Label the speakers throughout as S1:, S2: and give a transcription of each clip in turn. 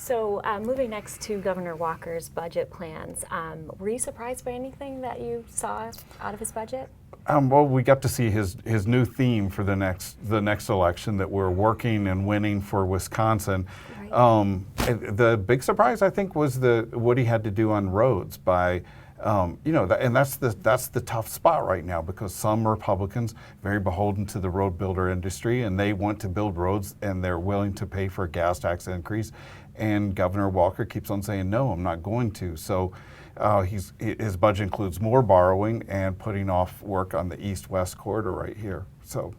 S1: So moving next to Governor Walker's budget plans, were you surprised by anything that you saw out of his budget?
S2: Well, we got to see his new theme for the next election, that we're working and winning for Wisconsin. Right. The big surprise, I think, was what he had to do on roads by. And that's the tough spot right now, because some Republicans very beholden to the road builder industry, and they want to build roads and they're willing to pay for a gas tax increase. And Governor Walker keeps on saying, no, I'm not going to. So his budget includes more borrowing and putting off work on the east-west corridor right here. So.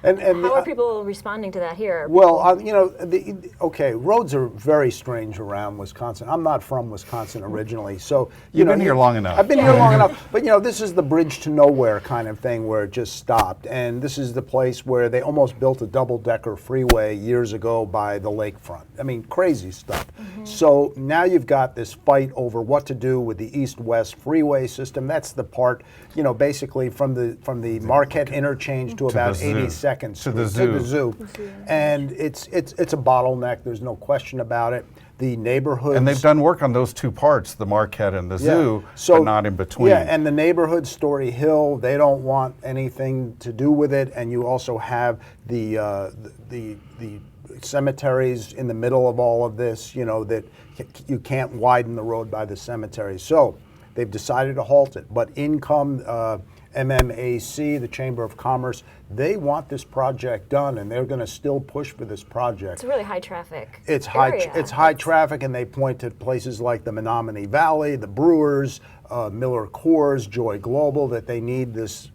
S1: And how are people responding to that here?
S3: Well, okay, roads are very strange around Wisconsin. I'm not from Wisconsin originally, so
S2: you've been here long enough.
S3: I've been here long enough, but this is the bridge to nowhere kind of thing where it just stopped, and this is the place where they almost built a double-decker freeway years ago by the lakefront. I mean, crazy stuff. Mm-hmm. So now you've got this fight over what to do with the east-west freeway system. That's the part, basically from the Marquette interchange to about 82nd.
S2: To the zoo.
S3: And it's a bottleneck. There's no question about it. The neighborhoods,
S2: and they've done work on those two parts, the Marquette and the zoo, but not in between.
S3: Yeah, and the neighborhood, Story Hill, they don't want anything to do with it. And you also have the cemeteries in the middle of all of this. That you can't widen the road by the cemeteries. So they've decided to halt it. But in come MMAC, the Chamber of Commerce, they want this project done, and they're going to still push for this project.
S1: It's a really high traffic.
S3: It's high traffic, and they point to places like the Menominee Valley, the Brewers, Miller Coors, Joy Global, that they need this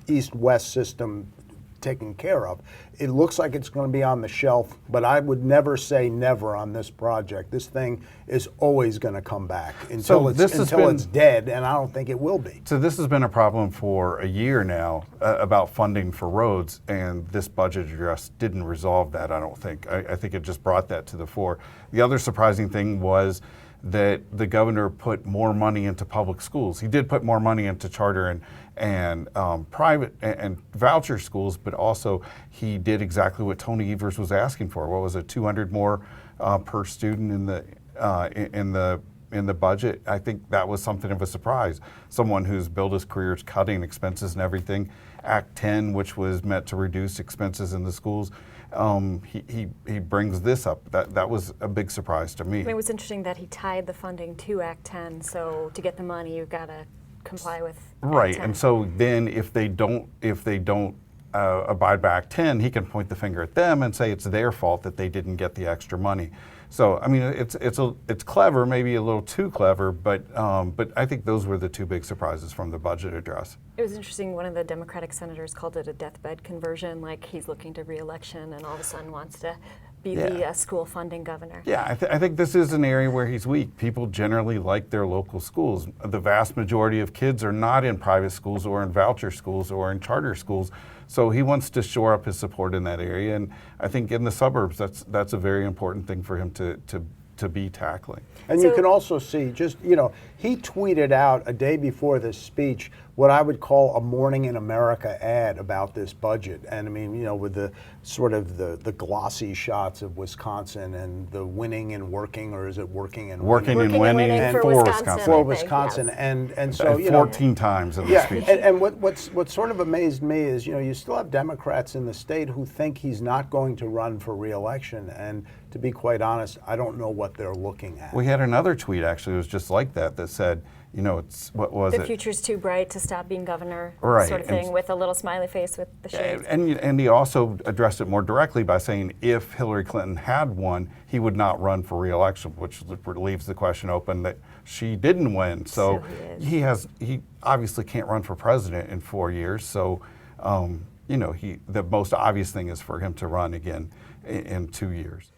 S3: east-west system taken care of. It looks like it's going to be on the shelf, but I would never say never on this project. This thing is always going to come back until it's dead, and I don't think it will be.
S2: So this has been a problem for a year now about funding for roads, and this budget address didn't resolve that, I don't think. I think it just brought that to the fore. The other surprising thing was that the governor put more money into public schools. He did put more money into charter and private and voucher schools, but also he did exactly what Tony Evers was asking for. What was it, 200 more per student in the budget? I think that was something of a surprise. Someone who's built his career cutting expenses and everything. Act 10, which was meant to reduce expenses in the schools, he brings this up. That was a big surprise to me.
S1: I mean, it was interesting that he tied the funding to Act 10. So to get the money, you've got to comply with
S2: right.
S1: Act 10.
S2: And so then if they don't abide by Act 10, he can point the finger at them and say it's their fault that they didn't get the extra money. So I mean, it's clever, maybe a little too clever, but I think those were the two big surprises from the budget address.
S1: It was interesting. One of the Democratic senators called it a deathbed conversion, like he's looking to re-election and all of a sudden wants to be the school funding governor.
S2: Yeah, I think this is an area where he's weak. People generally like their local schools. The vast majority of kids are not in private schools or in voucher schools or in charter schools. So he wants to shore up his support in that area, and I think in the suburbs, that's a very important thing for him to be tackling.
S3: And you can also see, he tweeted out a day before this speech what I would call a Morning in America ad about this budget. And I mean, with the sort of the glossy shots of Wisconsin and the winning and working, or is it working and
S2: working
S3: winning?
S2: And winning and
S1: for Wisconsin.
S3: For Wisconsin. Yes. And so,
S2: 14 times in the speech.
S3: And what sort of amazed me is, you still have Democrats in the state who think he's not going to run for re-election. And to be quite honest, I don't know what they're looking at.
S2: We had another tweet, actually, it was just like that said,
S1: the future's too bright to stop being governor,
S2: right,
S1: sort of thing, with a little smiley face with the shades.
S2: And he also addressed it more directly by saying if Hillary Clinton had won, he would not run for re-election, which leaves the question open that she didn't win. So he obviously can't run for president in 4 years. So the most obvious thing is for him to run again in 2 years.